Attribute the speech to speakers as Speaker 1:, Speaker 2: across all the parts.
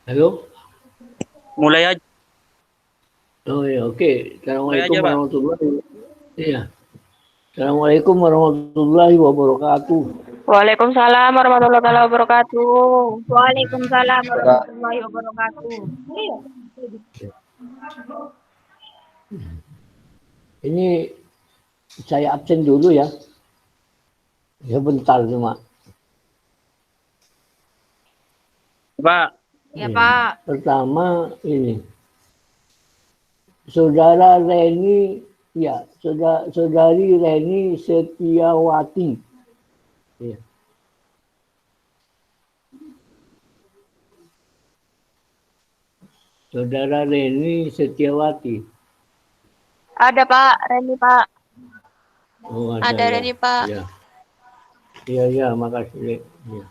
Speaker 1: Halo?
Speaker 2: Mulai aja,
Speaker 1: Oh ya, oke.
Speaker 2: mulai
Speaker 1: Assalamualaikum
Speaker 2: aja, Pak.
Speaker 1: warahmatullahi Iya. Assalamualaikum warahmatullahi wabarakatuh.
Speaker 3: Waalaikumsalam warahmatullahi wabarakatuh.
Speaker 4: Waalaikumsalam
Speaker 2: Pak.
Speaker 4: warahmatullahi wabarakatuh. Iya.
Speaker 1: Ini saya absen dulu ya. Sebentar cuma.
Speaker 2: Pak,
Speaker 4: Ya,
Speaker 1: Iya.
Speaker 4: Pak.
Speaker 1: Pertama ini. Saudara Reni, ya, saudari Reni Setiawati. Ya. Saudara Reni Setiawati.
Speaker 3: Ada Pak, Reni Pak.
Speaker 1: Oh,
Speaker 3: Ada
Speaker 1: ya.
Speaker 3: Reni Pak.
Speaker 1: Ya. Iya, ya, makasih. Ya.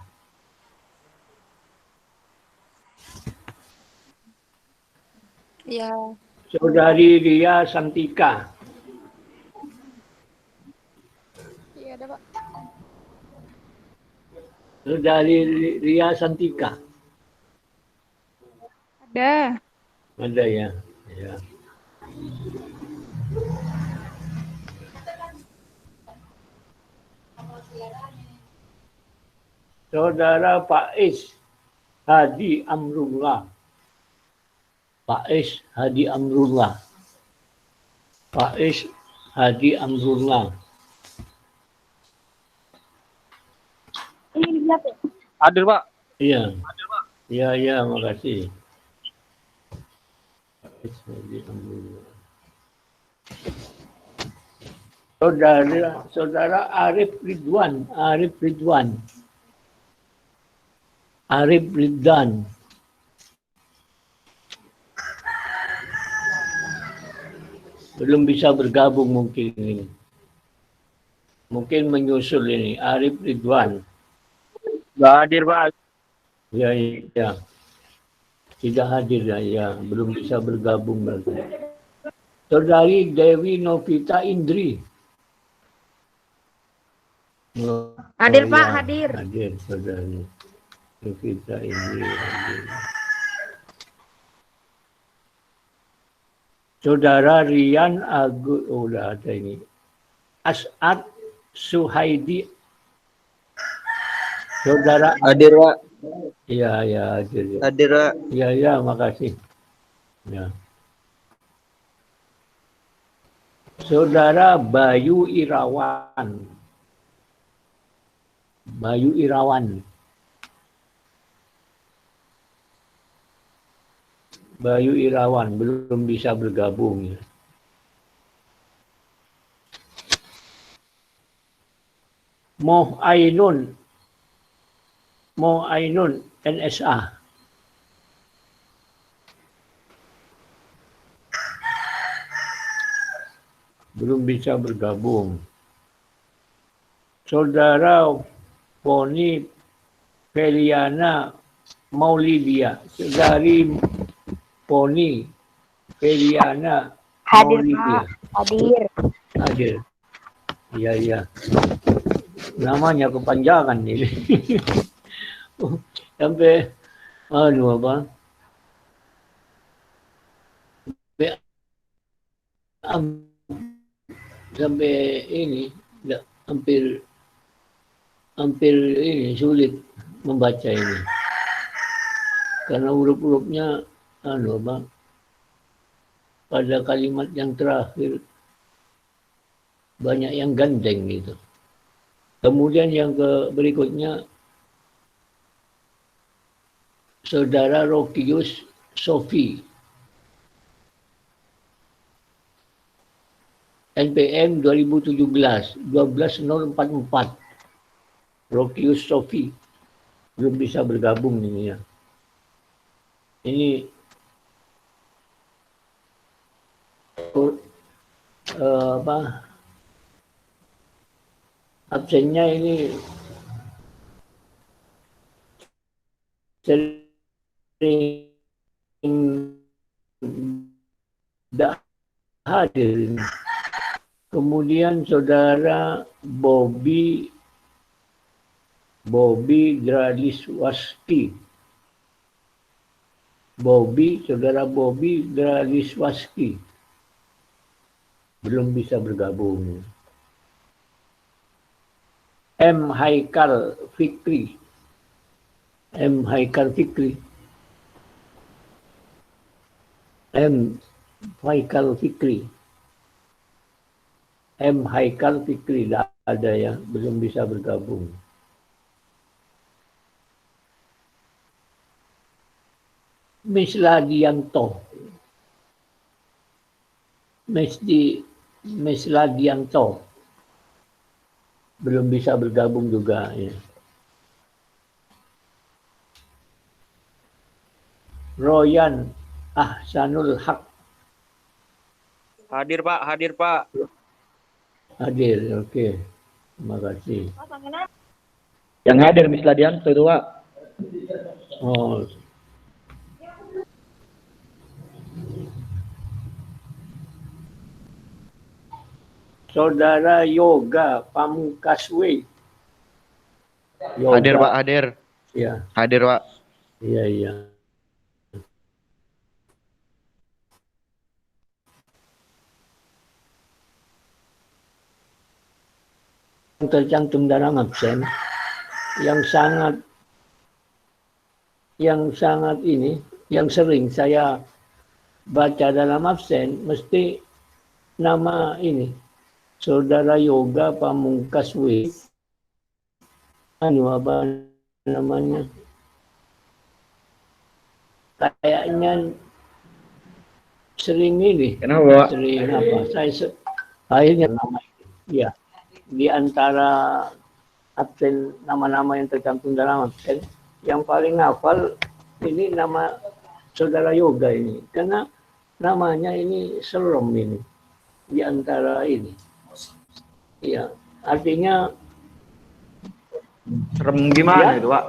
Speaker 3: Iya.
Speaker 1: Saudari Ria Santika.
Speaker 3: Iya ada Pak.
Speaker 1: Saudari Ria Santika.
Speaker 3: Ada.
Speaker 1: Ada ya. Ya. Saudara Faiz Hadi Amrullah. Faiz Hadi Amrullah. Faiz Hadi Amrullah.
Speaker 4: Ini di belakang.
Speaker 2: hadir, Pak.
Speaker 1: Iya. Iya, iya, makasih. Faiz Hadi Amrullah. Saudara Arif Ridwan. Arif Ridwan. Arif Ridwan. Belum bisa bergabung mungkin ini. Mungkin menyusul ini. Arif Ridwan.
Speaker 2: Nggak hadir, Pak.
Speaker 1: Ya, ya. Tidak hadir ya, ya. Belum bisa bergabung berarti. Saudari Dewi Novita Indri. Oh,
Speaker 4: Hadir, Pak,
Speaker 1: ya.
Speaker 4: hadir.
Speaker 1: Hadir, saudari Novita Indri. Hadir. Saudara Rian Agus, oh udah ada ini. As'ad Suhaidi. Saudara,
Speaker 2: Hadir, Pak.
Speaker 1: iya, ya, hadir. Ya.
Speaker 2: Hadir, Pak.
Speaker 1: Iya, ya, makasih. Ya. Saudara Bayu Irawan. Bayu Irawan. Bayu Irawan belum bisa bergabung. Ya. Moh Ainun. Moh Ainun NSA. Belum bisa bergabung. Saudara Poni Feliana Maulidia. Saudari Poni Feliana
Speaker 3: Hadir
Speaker 1: Maulidia.
Speaker 3: Pak. Hadir.
Speaker 1: Hadir. Iya, iya. Namanya kepanjangan ini. Sampai apa? Sampai ini hampir ini sulit membaca ini karena huruf-hurufnya apa, pada kalimat yang terakhir banyak yang gandeng gitu. Kemudian yang berikutnya Saudara Rokius Sofi. NPM 2017 12044. Rokius Sofi. Belum bisa bergabung ini ya. Ini apa? Absennya ini sering tidak hadir. Kemudian saudara Bobby Draliswasti. Saudara Bobby Draliswaski belum bisa bergabung. M. Haikal Fikri. M. Haikal Fikri tidak ada ya, belum bisa bergabung. Misladianto belum bisa bergabung juga ya. Royan Ahsanul Haq
Speaker 2: Hadir Pak.
Speaker 1: hadir, oke. Terima kasih.
Speaker 2: Yang hadir Miss Ladianto itu Pak.
Speaker 1: Oh. Saudara Yoga Pamukaswe.
Speaker 2: Hadir Pak, hadir.
Speaker 1: Ya,
Speaker 2: Hadir Pak.
Speaker 1: iya. Tercantum dalam absen yang sering saya baca dalam absen mesti nama ini Saudara Yoga Pamukaswe. Apa namanya? Kayaknya sering ini.
Speaker 2: Kenapa?
Speaker 1: Sering apa? Akhirnya nama ini. Ya. Di antara absen nama-nama yang tercantum dalam absen, yang paling hafal ini nama Saudara Yoga ini, karena namanya ini serem ini di antara ini. Ya, artinya
Speaker 2: Serem gimana
Speaker 1: ya,
Speaker 2: itu Pak?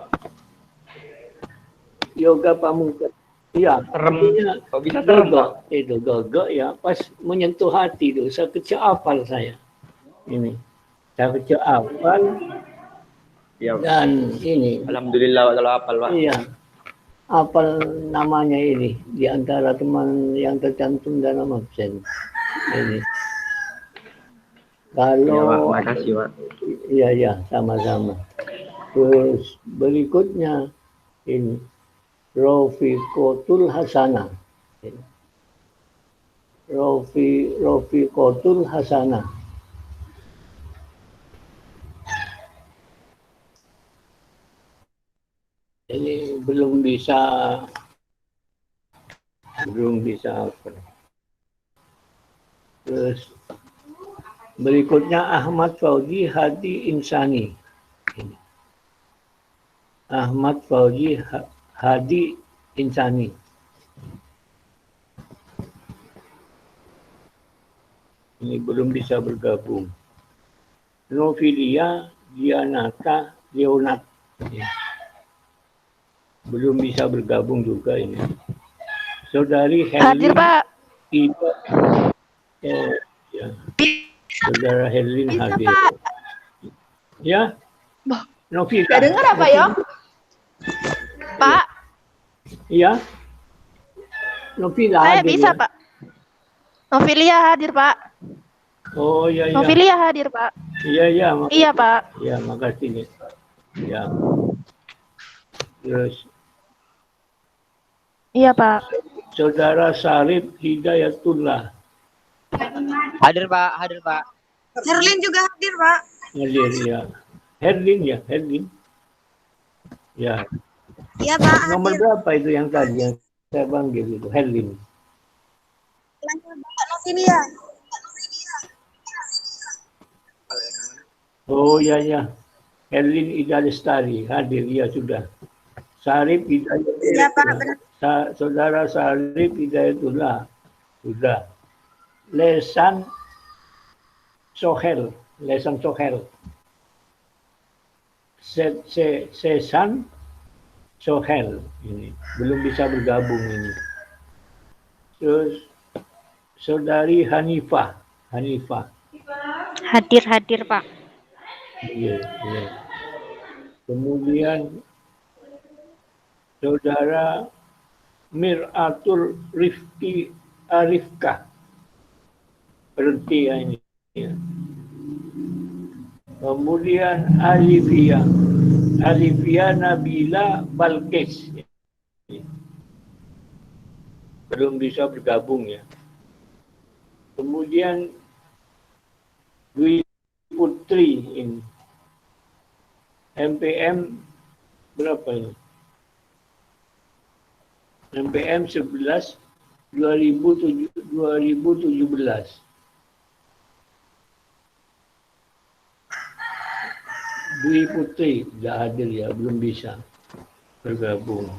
Speaker 1: Yoga Pamungkas. Iya,
Speaker 2: Serem. Kok bisa serem Pak?
Speaker 1: Itu gogok ya, pas menyentuh hati itu, saya kecil hafal saya. Ini. Saya kecil hafal
Speaker 2: Ya.
Speaker 1: dan ini.
Speaker 2: Alhamdulillah kalau hafal Pak.
Speaker 1: Iya. Hafal namanya ini di antara teman yang tercantum dalam absen. Ini. Kalau
Speaker 2: Ya Pak, makasih Pak.
Speaker 1: Iya, sama-sama. Terus berikutnya ini Rofiqatul Hasanah. Rofiqatul Hasanah. Ini belum bisa apa. Terus berikutnya Ahmad Fauzi Hadi Insani. Ini. Ahmad Fauzi Hadi Insani. Ini belum bisa bergabung. Novilia Dianata Leonat. Ya. Belum bisa bergabung juga ini. Saudari Herlin.
Speaker 3: Hadir, Pak.
Speaker 1: Ya. Saudara Herlin hadir. Ya. Novita.
Speaker 3: Gak dengar apa ya? Pak,
Speaker 1: Iya. Novita
Speaker 3: saya
Speaker 1: hadir.
Speaker 3: bisa,
Speaker 1: Ya?
Speaker 3: Pak. Novilia hadir, Pak.
Speaker 1: Oh iya.
Speaker 3: Novilia hadir, Pak.
Speaker 1: Iya.
Speaker 3: Iya, Pak.
Speaker 1: Ya, makasih nih. Ya. Terus
Speaker 3: Iya, Pak.
Speaker 1: Saudara Sarip Hidayatullah.
Speaker 2: Hadir Pak.
Speaker 4: Herlin juga hadir, Pak.
Speaker 1: Hadir ya. Herlin. Ya.
Speaker 4: Iya, Pak.
Speaker 1: Nomor
Speaker 4: Hadir.
Speaker 1: berapa itu yang tadi yang saya panggil itu? Herlin.
Speaker 4: Pak Novilia.
Speaker 1: Oh ya. Herlin Ida Lestari hadir ya sudah. Sarip Hidayatullah.
Speaker 4: Iya, Pak. Benar.
Speaker 1: Saudara Sarip Hidayatullah sudah. Lesan Sohel. Sesan Sohel ini belum bisa bergabung ini. Terus Saudari Hanifah.
Speaker 3: Hadir, Pak.
Speaker 1: Iya. Kemudian Saudara Miratul Rifkah. Berhenti ya ini. Ya. Kemudian Alifia Nabila Balkis. Belum bisa bergabung ya. Kemudian Dwi Putri ini. MPM berapa ini? MPM 11 2017. Dwi Putri tidak hadir ya, belum bisa bergabung.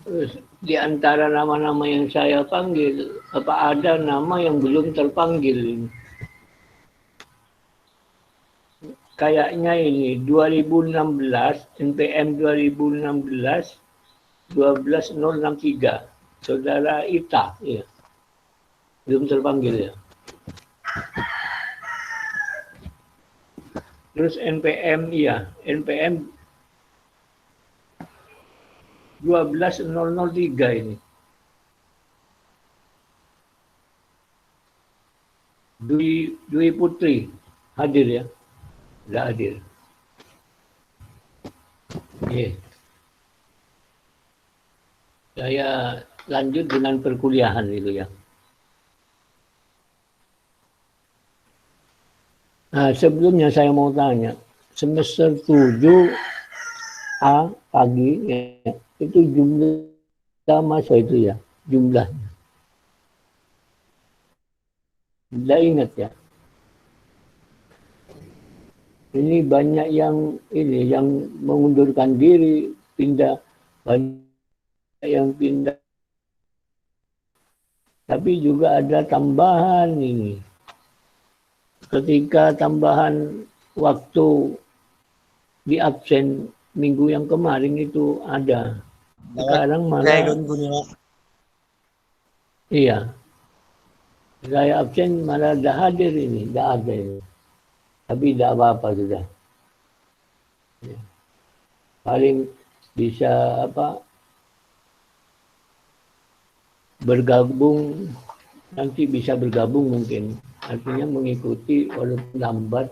Speaker 1: Terus, di antara nama-nama yang saya panggil, apa ada nama yang belum terpanggil? Kayaknya ini 2016, NPM 2016 12063, Saudara Ita, ya. Belum terpanggil ya. Terus NPM, iya, NPM 12003 ini. Dwi Putri hadir ya? Tidak hadir. Oke. Saya lanjut dengan perkuliahan itu ya. Nah, sebelumnya saya mau tanya, semester 7A pagi ya, itu jumlah masa itu ya, jumlahnya. Tidak ingat ya. Ini banyak yang mengundurkan diri, pindah, banyak yang pindah. Tapi juga ada tambahan ini. Ketika tambahan waktu di absen minggu yang kemarin itu ada. Sekarang malah iya. Saya absen malah tidak hadir ini, tidak ada ini. Tapi tidak apa-apa sudah. Ya. Paling bisa bergabung, nanti bisa bergabung mungkin. Artinya mengikuti walaupun lambat,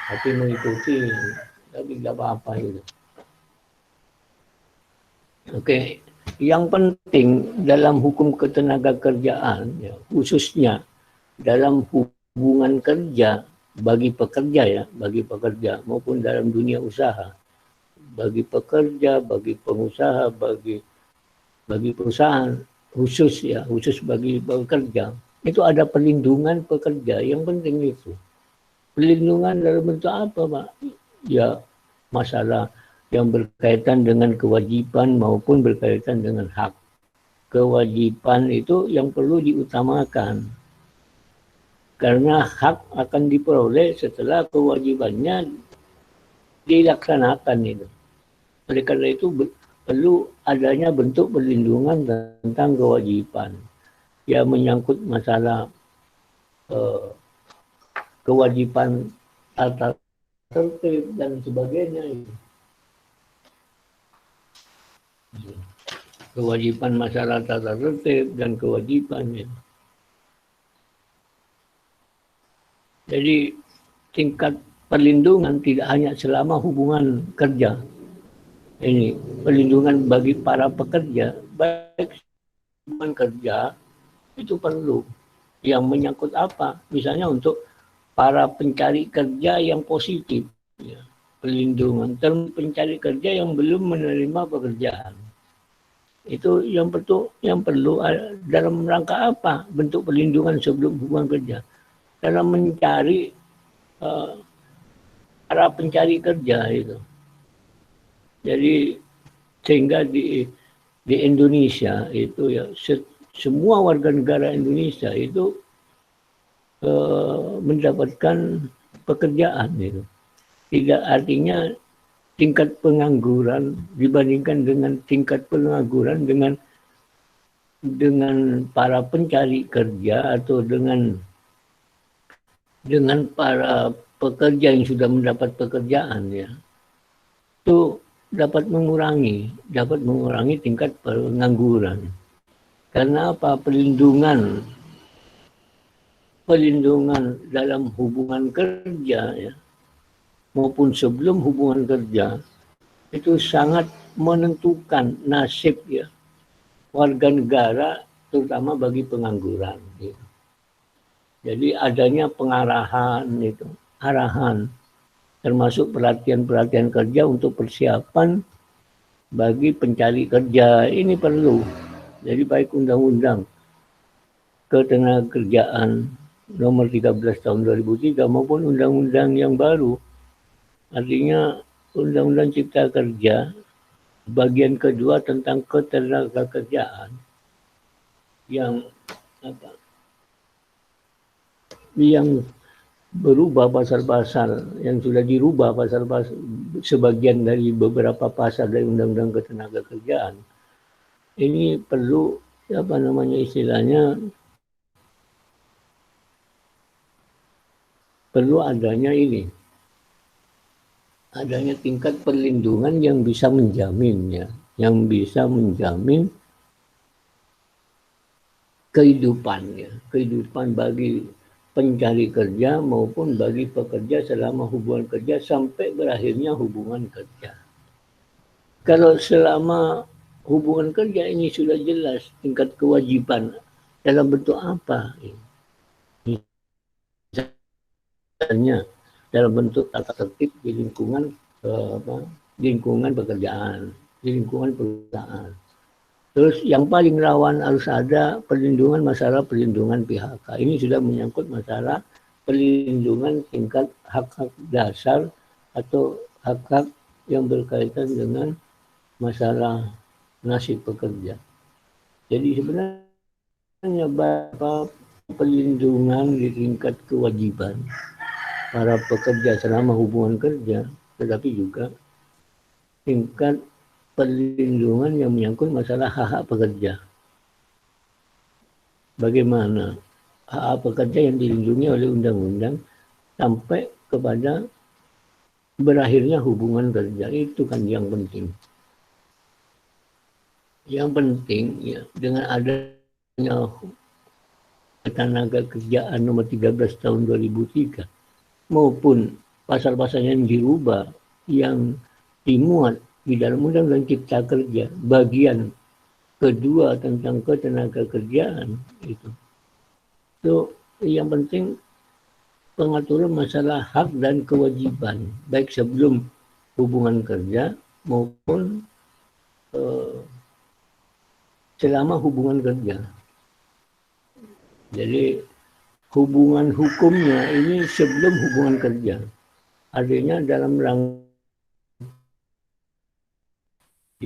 Speaker 1: tapi mengikuti, tapi tidak apa-apa gitu. Oke, yang penting dalam hukum ketenagakerjaan, ya, khususnya dalam hubungan kerja bagi pekerja maupun dalam dunia usaha, bagi pekerja, bagi pengusaha, bagi perusahaan, khusus bagi pekerja, itu ada perlindungan pekerja. Yang penting itu perlindungan dalam bentuk apa, Pak? Ya, masalah yang berkaitan dengan kewajiban maupun berkaitan dengan hak. Kewajiban itu yang perlu diutamakan. Karena hak akan diperoleh setelah kewajibannya dilaksanakan itu. Oleh karena itu perlu adanya bentuk perlindungan tentang kewajiban. Ya menyangkut masalah kewajiban tata tertib dan sebagainya. Kewajiban masalah tata tertib dan kewajibannya. Jadi tingkat perlindungan tidak hanya selama hubungan kerja. Ini perlindungan bagi para pekerja, baik hubungan kerja itu perlu. Yang menyangkut apa? Misalnya untuk para pencari kerja yang positif, ya, perlindungan. Terus pencari kerja yang belum menerima pekerjaan. Itu yang perlu dalam rangka apa? Bentuk perlindungan sebelum hubungan kerja. Dalam mencari para pencari kerja itu. Jadi sehingga di Indonesia itu ya semua warga negara Indonesia itu mendapatkan pekerjaan itu. Tidak artinya tingkat pengangguran dibandingkan dengan tingkat pengangguran dengan para pencari kerja atau dengan para pekerja yang sudah mendapat pekerjaan ya. Itu dapat mengurangi tingkat pengangguran. Karena apa? Perlindungan dalam hubungan kerja ya, maupun sebelum hubungan kerja itu sangat menentukan nasib ya warga negara, terutama bagi pengangguran. Gitu. Jadi adanya pengarahan itu, arahan, termasuk pelatihan kerja untuk persiapan bagi pencari kerja, ini perlu. Jadi baik undang-undang ketenagakerjaan nomor 13 tahun 2003 maupun undang-undang yang baru, artinya undang-undang cipta kerja bagian kedua tentang ketenagakerjaan yang berubah pasal-pasal, yang sudah dirubah pasal-pasal sebagian dari beberapa pasal dari undang-undang ketenagakerjaan. Ini perlu istilahnya perlu adanya tingkat perlindungan yang bisa menjaminnya, yang bisa menjamin kehidupan bagi pencari kerja maupun bagi pekerja selama hubungan kerja sampai berakhirnya hubungan kerja. Kalau selama hubungan kerja ini sudah jelas tingkat kewajiban dalam bentuk apa? Misalnya dalam bentuk tata tertib di lingkungan pekerjaan, di lingkungan perusahaan. Terus yang paling rawan harus ada masalah perlindungan PHK. Ini sudah menyangkut masalah perlindungan tingkat hak-hak dasar atau hak-hak yang berkaitan dengan masalah nasib pekerja. Jadi sebenarnya beberapa perlindungan di tingkat kewajiban para pekerja selama hubungan kerja, tetapi juga tingkat perlindungan yang menyangkut masalah hak-hak pekerja. Bagaimana hak-hak pekerja yang dilindungi oleh undang-undang sampai kepada berakhirnya hubungan kerja, itu kan yang penting. Yang penting ya, dengan adanya Ketenagakerjaan nomor 13 tahun 2003 maupun pasal-pasal yang dirubah yang dimuat di dalam Undang-Undang Cipta Kerja bagian kedua tentang ketenagakerjaan itu. So, yang penting pengaturan masalah hak dan kewajiban baik sebelum hubungan kerja maupun selama hubungan kerja. Jadi hubungan hukumnya ini sebelum hubungan kerja. Artinya dalam rangka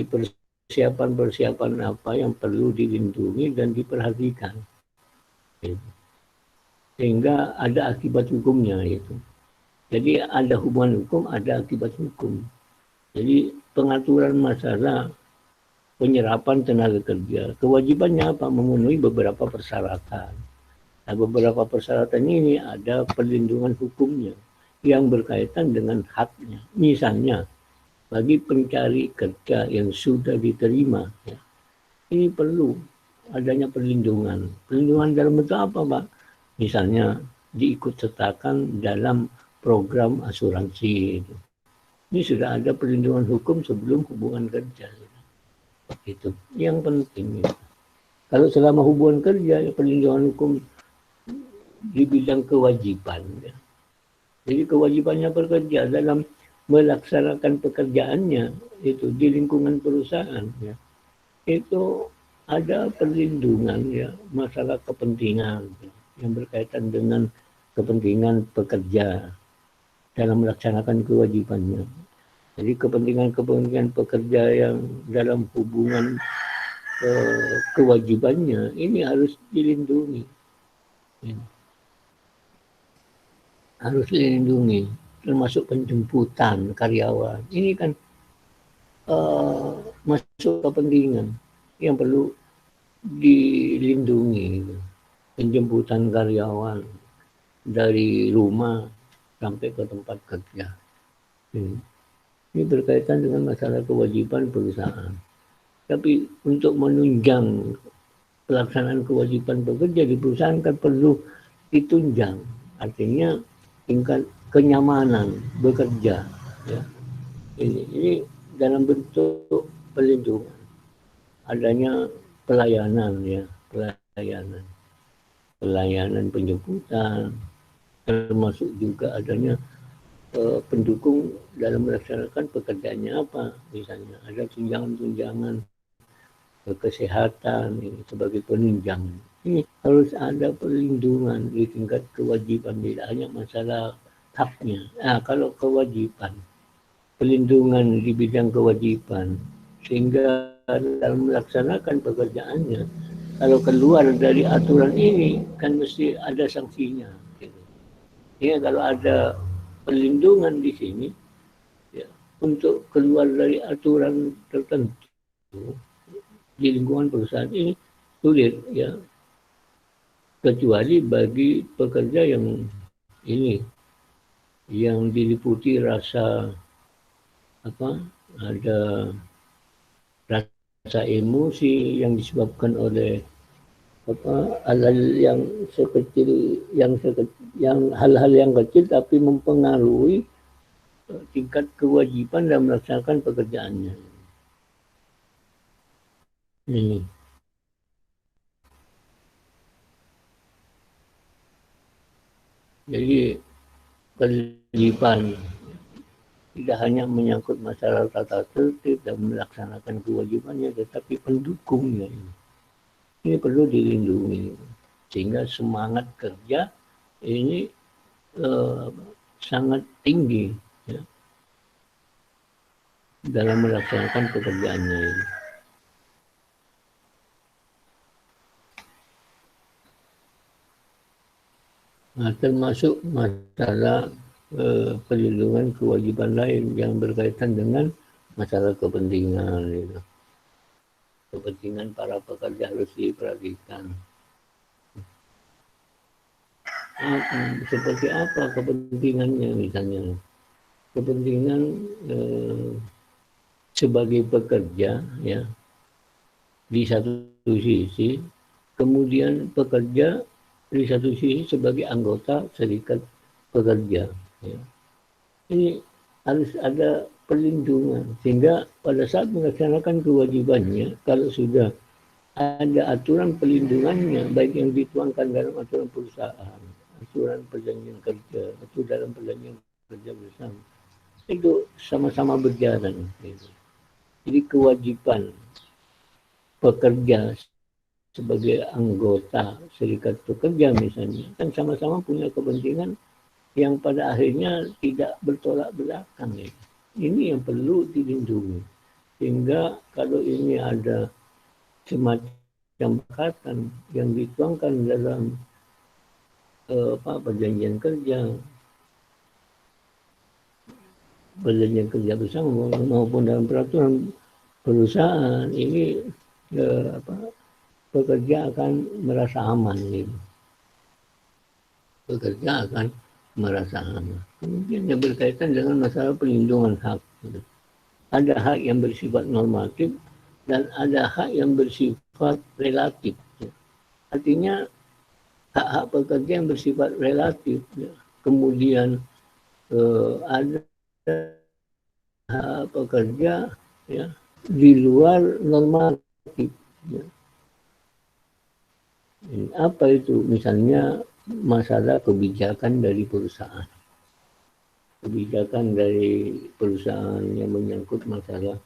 Speaker 1: persiapan apa yang perlu dilindungi dan diperhatikan. Sehingga ada akibat hukumnya itu. Jadi ada hubungan hukum, ada akibat hukum. Jadi pengaturan masalah penyerapan tenaga kerja. Kewajibannya apa? Memenuhi beberapa persyaratan. Nah, beberapa persyaratan ini ada perlindungan hukumnya yang berkaitan dengan haknya. Misalnya, bagi pencari kerja yang sudah diterima, ya, ini perlu adanya perlindungan. Perlindungan dalam bentuk apa, Pak? Misalnya, diikutsertakan dalam program asuransi. Ini sudah ada perlindungan hukum sebelum hubungan kerja. Itu yang penting. Kalau selama hubungan kerja, perlindungan hukum di bidang kewajiban. Ya. Jadi kewajibannya bekerja dalam melaksanakan pekerjaannya itu di lingkungan perusahaan. Ya. Itu ada perlindungan ya masalah kepentingan ya, yang berkaitan dengan kepentingan pekerja dalam melaksanakan kewajibannya. Jadi kepentingan pekerja yang dalam hubungan kewajibannya ini harus dilindungi. Ya. Harus dilindungi, termasuk penjemputan karyawan. Ini kan masuk kepentingan yang perlu dilindungi. Penjemputan karyawan dari rumah sampai ke tempat kerja. Ini berkaitan dengan masalah kewajiban perusahaan. Tapi untuk menunjang pelaksanaan kewajiban bekerja di perusahaan kan perlu ditunjang. Artinya tingkat kenyamanan bekerja. Ya. Ini dalam bentuk pelindungan. Adanya pelayanan ya, pelayanan penjemputan, termasuk juga adanya pendukung dalam melaksanakan pekerjaannya apa, misalnya ada tunjangan-tunjangan kesehatan ini sebagai penunjang. Ini harus ada perlindungan di tingkat kewajiban, tidak hanya masalah haknya. Nah, kalau kewajiban, pelindungan di bidang kewajiban, sehingga dalam melaksanakan pekerjaannya, kalau keluar dari aturan ini, kan mesti ada sanksinya. Gitu. Ya, kalau ada perlindungan di sini, ya, untuk keluar dari aturan tertentu di lingkungan perusahaan ini sulit, ya, kecuali bagi pekerja yang ini, yang diliputi rasa apa, ada rasa emosi yang disebabkan oleh apa, hal-hal yang sekecil, yang hal-hal yang kecil tapi mempengaruhi tingkat kewajiban dalam melaksanakan pekerjaannya. Ini. Jadi kewajiban tidak hanya menyangkut masalah tata tertib dan melaksanakan kewajibannya, tetapi pendukungnya ini perlu dilindungi sehingga semangat kerja ini sangat tinggi ya, dalam melaksanakan pekerjaannya ini. Nah, termasuk masalah perlindungan kewajiban lain yang berkaitan dengan masalah kepentingan. Gitu. Kepentingan para pekerja harus diperhatikan. Seperti apa kepentingannya misalnya? Kepentingan sebagai pekerja ya di satu sisi, kemudian pekerja di satu sisi sebagai anggota serikat pekerja. Ya. Ini harus ada perlindungan sehingga pada saat melaksanakan kewajibannya, kalau sudah ada aturan perlindungannya, baik yang dituangkan dalam aturan perusahaan, aturan perjanjian kerja, atau dalam perjanjian kerja bersama, itu sama-sama berjalan. Gitu. Jadi kewajiban pekerja sebagai anggota serikat pekerja misalnya, kan sama-sama punya kepentingan yang pada akhirnya tidak bertolak belakang. Ya. Ini yang perlu dilindungi. Sehingga kalau ini ada semacam kekatan yang dituangkan dalam perjanjian kerja bersama maupun dalam peraturan perusahaan, ini pekerja akan merasa aman. Gitu. Pekerja akan merasa aman. Kemudian yang berkaitan dengan masalah perlindungan hak. Gitu. Ada hak yang bersifat normatif dan ada hak yang bersifat relatif. Ya. Artinya hak-hak pekerja yang bersifat relatif. Ya. Kemudian ada hak pekerja ya, di luar normatif. Ya. Apa itu? Misalnya masalah kebijakan dari perusahaan. Kebijakan dari perusahaan yang menyangkut masalah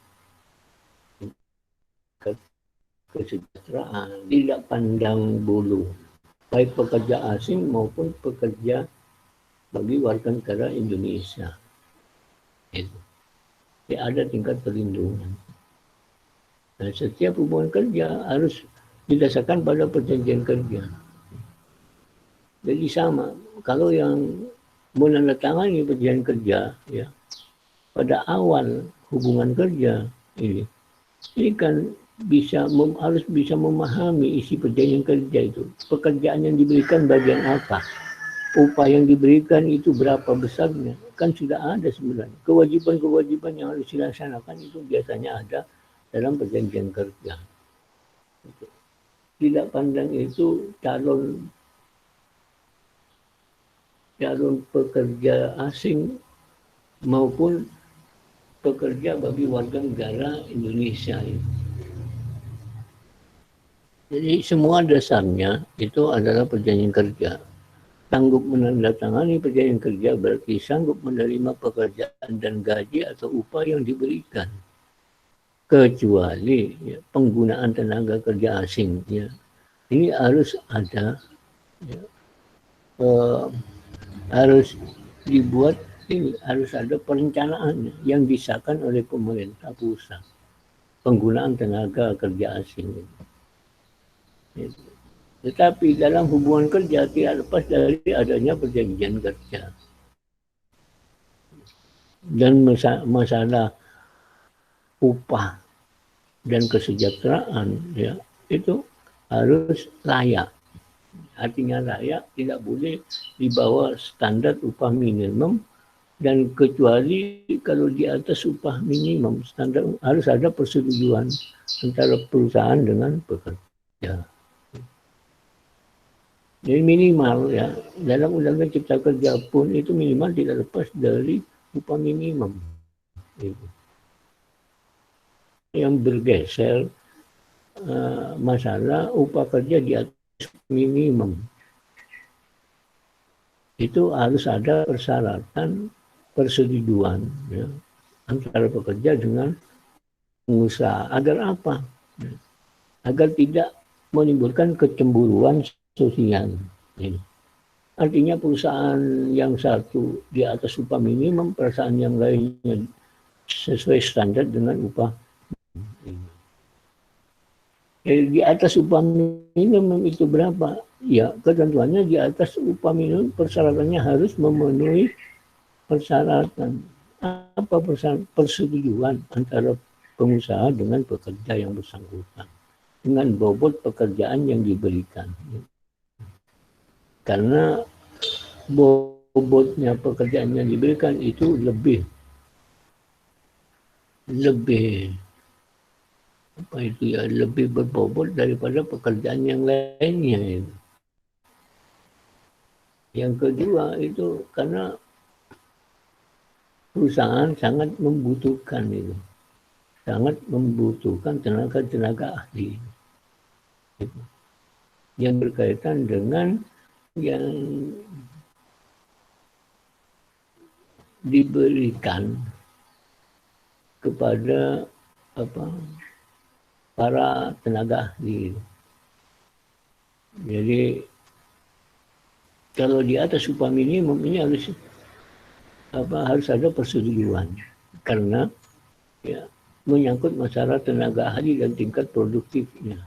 Speaker 1: kesejahteraan, tidak pandang bulu, baik pekerja asing maupun pekerja bagi warga negara Indonesia. Itu. Ya, ada tingkat perlindungan. Nah, setiap hubungan kerja harus didasarkan pada perjanjian kerja. Jadi sama, kalau yang menandatangani perjanjian kerja, ya, pada awal hubungan kerja ini kan harus bisa memahami isi perjanjian kerja itu. Pekerjaan yang diberikan bagian apa? upah yang diberikan itu berapa besarnya, kan sudah ada sebenarnya. Kewajiban-kewajiban yang harus dilaksanakan itu biasanya ada dalam perjanjian kerja. Tidak pandang itu calon pekerja asing maupun pekerja bagi warga negara Indonesia. Jadi semua dasarnya itu adalah perjanjian kerja. Sanggup menandatangani perjanjian kerja berarti sanggup menerima pekerjaan dan gaji atau upah yang diberikan. Kecuali ya, penggunaan tenaga kerja asing. Ya. Ini harus ada, ya, harus dibuat, ini harus ada perencanaan yang disahkan oleh pemerintah pusat. Penggunaan tenaga kerja asing. Ya. Tetapi dalam hubungan kerja tidak lepas dari adanya perjanjian kerja. Dan masalah upah dan kesejahteraan ya itu harus layak. Artinya layak, tidak boleh di bawah standar upah minimum, dan kecuali kalau di atas upah minimum standar harus ada persetujuan antara perusahaan dengan pekerja. Jadi minimal ya, dalam Undang-Undang Cipta Kerja pun itu minimal tidak lepas dari upah minimum. Yang bergeser masalah upah kerja di atas minimum. Itu harus ada persyaratan persetujuan ya, antara pekerja dengan pengusaha. Agar apa? Agar tidak menimbulkan kecemburuan sosial. Artinya perusahaan yang satu di atas upah minimum, perusahaan yang lainnya sesuai standar dengan upah minimum. Di atas upah minimum itu berapa? Ya, ketentuannya di atas upah minimum persyaratannya harus memenuhi persyaratan. Apa persetujuan antara pengusaha dengan pekerja yang bersangkutan dengan bobot pekerjaan yang diberikan. Karena bobotnya pekerjaan yang diberikan itu lebih apa itu ya, lebih berbobot daripada pekerjaan yang lainnya. Yang kedua itu karena perusahaan sangat membutuhkan itu, sangat membutuhkan tenaga ahli yang berkaitan dengan yang diberikan kepada para tenaga ahli. Jadi kalau di atas upah minimum ini harus ada persetujuan karena ya menyangkut masalah tenaga ahli dan tingkat produktifnya.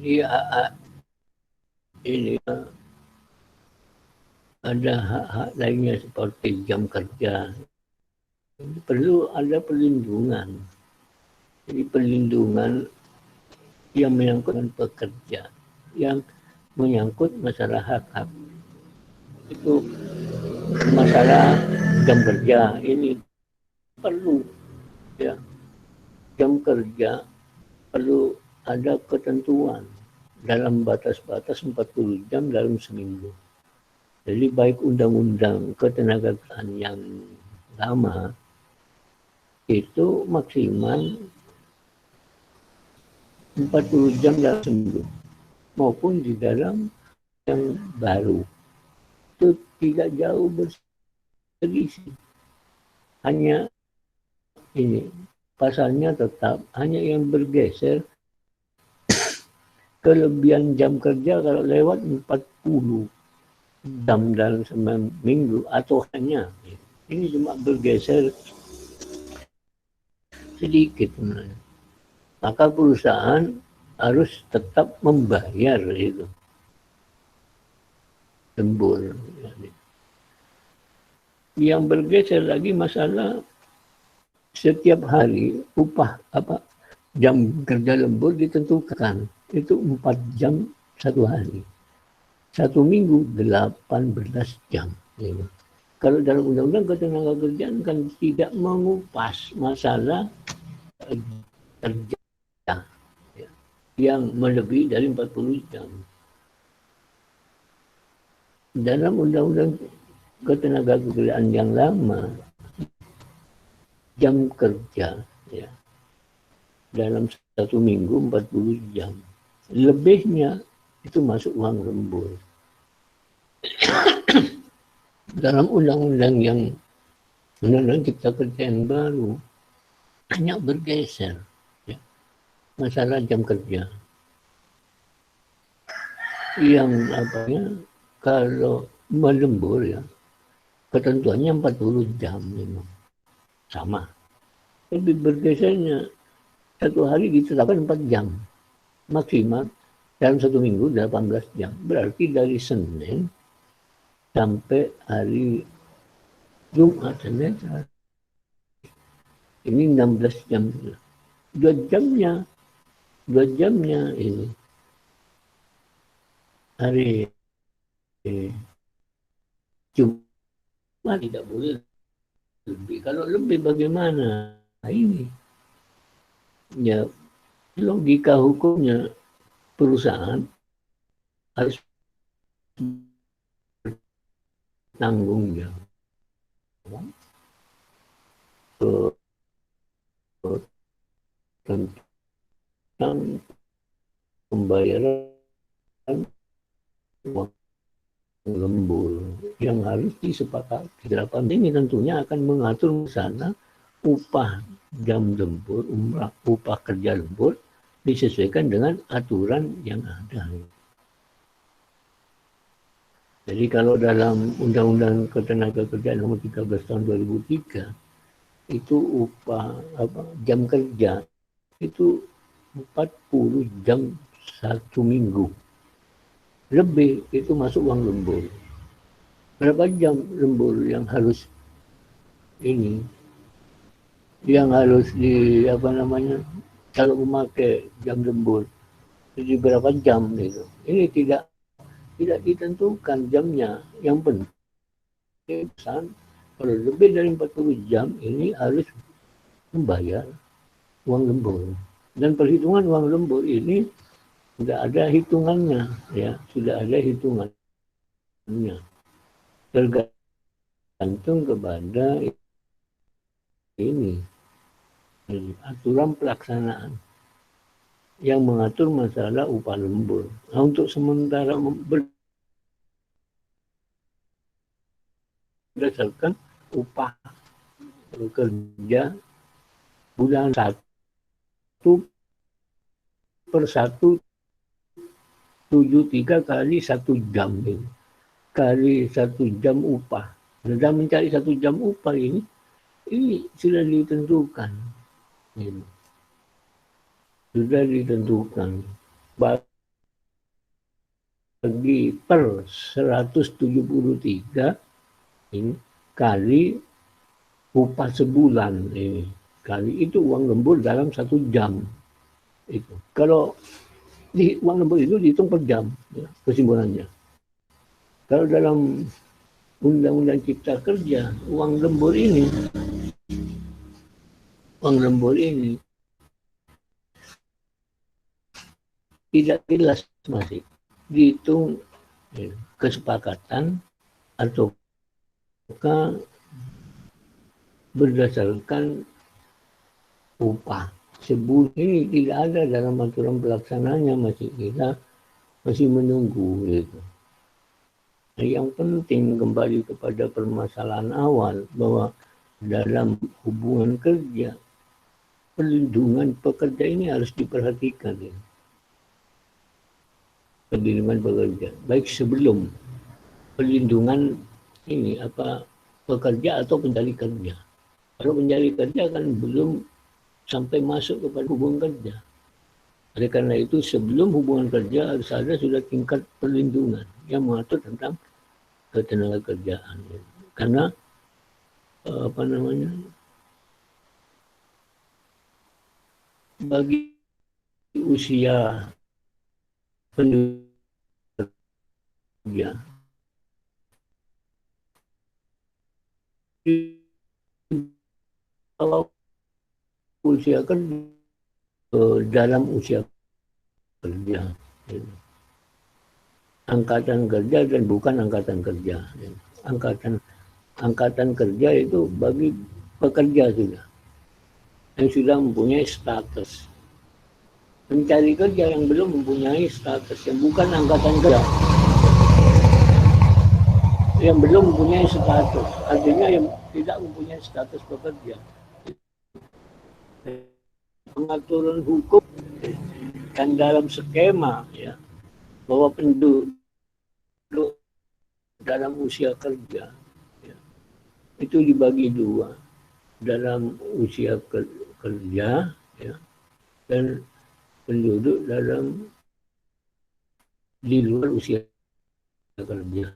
Speaker 1: Jadi ini ada hak-hak lainnya seperti jam kerja. Perlu ada perlindungan. Jadi perlindungan yang menyangkut dengan pekerja, yang menyangkut masalah hak-hak. Itu masalah jam kerja ini perlu ya. Jam kerja perlu ada ketentuan dalam batas-batas 40 jam dalam seminggu. Jadi baik undang-undang ketenagakerjaan yang lama itu maksimal 40 jam dalam seminggu, maupun di dalam yang baru itu tidak jauh berselisih. Hanya ini pasalnya tetap, hanya yang bergeser kelebihan jam kerja kalau lewat 40 jam dalam seminggu atau hanya ini cuma bergeser sedikit. Maka perusahaan harus tetap membayar itu lembur. Yang bergeser lagi masalah setiap hari upah jam kerja lembur ditentukan itu 4 jam satu hari. Satu minggu 18 jam. Ya. Kalau dalam undang-undang ketenagakerjaan kan tidak mengupas masalah kerja ya, yang melebihi dari 40 jam. Dalam undang-undang ketenagakerjaan yang lama, jam kerja ya, dalam satu minggu 40 jam. Lebihnya itu masuk uang lembur. Dalam undang-undang cipta kerja yang baru hanya bergeser ya, masalah jam kerja yang kalau melembur ya ketentuannya 40 jam memang sama, tapi bergesernya satu hari ditetapkan 4 jam maksimal, dalam satu minggu 18 jam, berarti dari Senin sampai hari Jumat, ini 16 jam. 2 jamnya ini hari Jumat tidak boleh lebih. Kalau lebih bagaimana? Nah, ini ya logika hukumnya perusahaan harus tanggung jawab tentang pembayaran uang lembur yang harus disepakati. Delapan ini tentunya akan mengatur misalnya upah jam lembur, upah kerja lembur disesuaikan dengan aturan yang ada. Jadi kalau dalam Undang-Undang Ketenagakerjaan Nomor 13 Tahun 2003 itu upah jam kerja itu 40 jam satu minggu. Lebih itu masuk uang lembur. Berapa jam lembur yang harus ini? Yang harus kalau memakai jam lembur jadi berapa jam gitu. Ini tidak ditentukan jamnya. Yang penting kalau lebih dari 40 jam ini harus membayar uang lembur. Dan perhitungan uang lembur ini sudah ada hitungannya, ya, sudah ada hitungannya. Tergantung kepada ini aturan pelaksanaan yang mengatur masalah upah lembur. Nah, untuk sementara berdasarkan upah kerja bulan 1/173 kali 1 jam ini. Kali 1 jam upah. Dalam mencari 1 jam upah ini sudah ditentukan. Ini. Sudah ditentukan. Bagi per 173 ini kali upah sebulan ini. Kali itu uang lembur dalam 1 jam. Itu. Kalau uang lembur itu dihitung per jam, ya, kesimpulannya. Kalau dalam Undang-Undang Cipta Kerja, uang lembur ini tidak jelas masih dihitung kesepakatan ataukah berdasarkan upah. Sebulan ini tidak ada dalam aturan pelaksanaannya, kita masih menunggu gitu. Nah, yang penting kembali kepada permasalahan awal bahwa dalam hubungan kerja perlindungan pekerja ini harus diperhatikan. Ya. Perlindungan pekerja baik sebelum perlindungan ini pekerja atau pencari kerja. Kalau pencari kerja kan belum sampai masuk kepada hubungan kerja. Oleh karena itu sebelum hubungan kerja harus ada sudah tingkat perlindungan yang mengatur tentang ketenagakerjaan. Karena bagi usia pekerja kalau usia kerja dalam usia kerja, angkatan kerja dan bukan angkatan kerja. Angkatan kerja itu bagi pekerja sudah yang sudah mempunyai status. Pencari kerja yang belum mempunyai status, yang bukan angkatan kerja, yang belum mempunyai status, artinya yang tidak mempunyai status pekerja. Pengaturan hukum kan dalam skema ya bahwa penduduk dalam usia kerja ya, itu dibagi dua, dalam usia kerja ya, dan penduduk di luar usia kerja.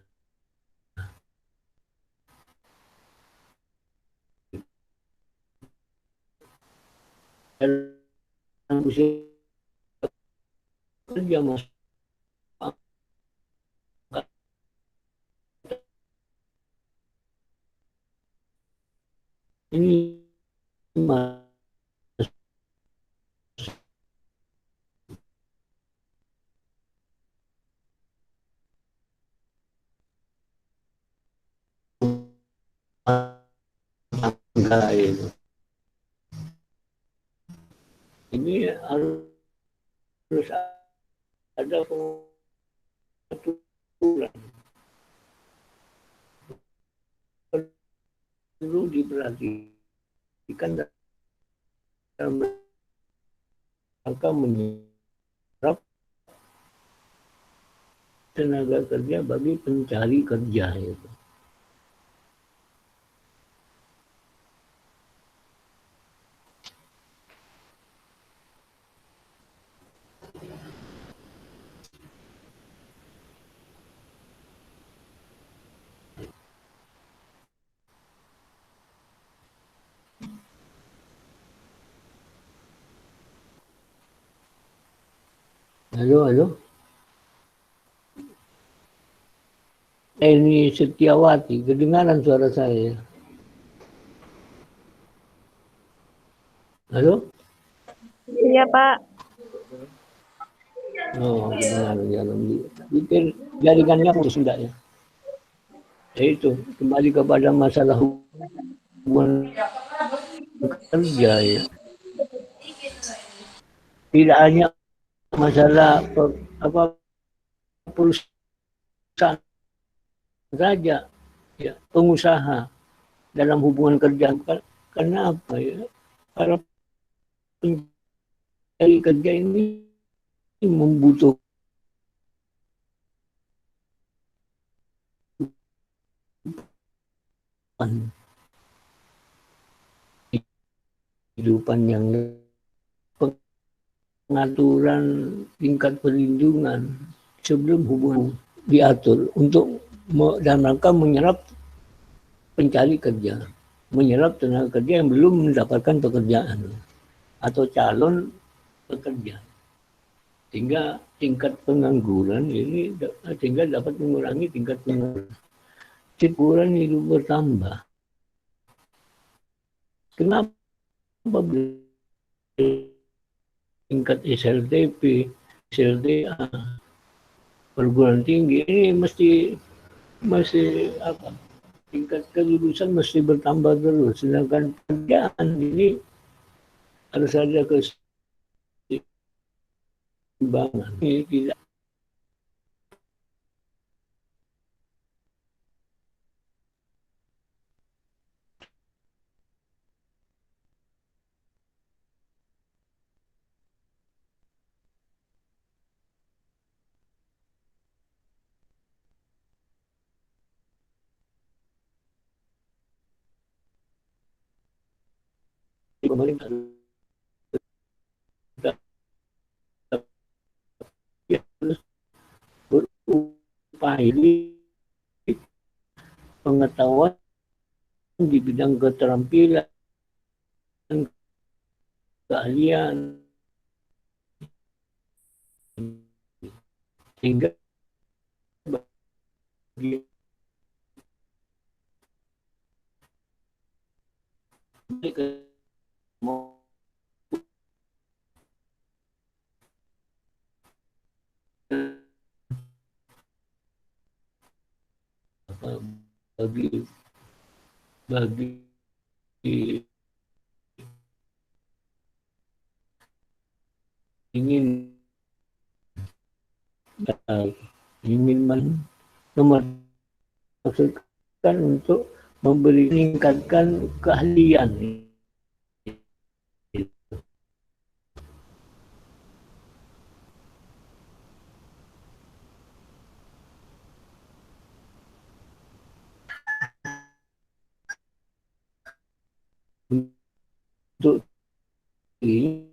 Speaker 1: Dalam usia kerja masuk ini itu. Ini harus ada pengaturan, perlu diperhatikan dalam rangka menyerap tenaga kerja bagi pencari kerja itu. Halo. Ini Setiawati, kedengaran suara saya? Halo?
Speaker 3: Iya, Pak.
Speaker 1: Oh, kedengaran. Pikir jaringannya putus enggak ya? Itu, kembali kepada masalah hubungan kerja ya. Tidak hanya masalah perusahaan saja, ya, pengusaha dalam hubungan kerja. Karena apa ya? Para pencari kerja ini membutuhkan kehidupan yang pengaturan tingkat perlindungan sebelum hubungan diatur untuk dalam rangka menyerap pencari kerja, menyerap tenaga kerja yang belum mendapatkan pekerjaan atau calon pekerja, sehingga tingkat pengangguran ini sehingga dapat mengurangi tingkat pengangguran itu bertambah. Kenapa tingkat SLTP, SLTA, perguruan tinggi ini masih apa? Tingkat kelulusan mesti bertambah terus, sedangkan pekerjaan ini harus ada keseimbangan. Ini tidak. Pemerintah harus berupaya pengetahuan di bidang keterampilan, keahlian, sehingga bagi bagi bagi ingin ingin memaksudkan untuk meningkatkan keahlian untuk ini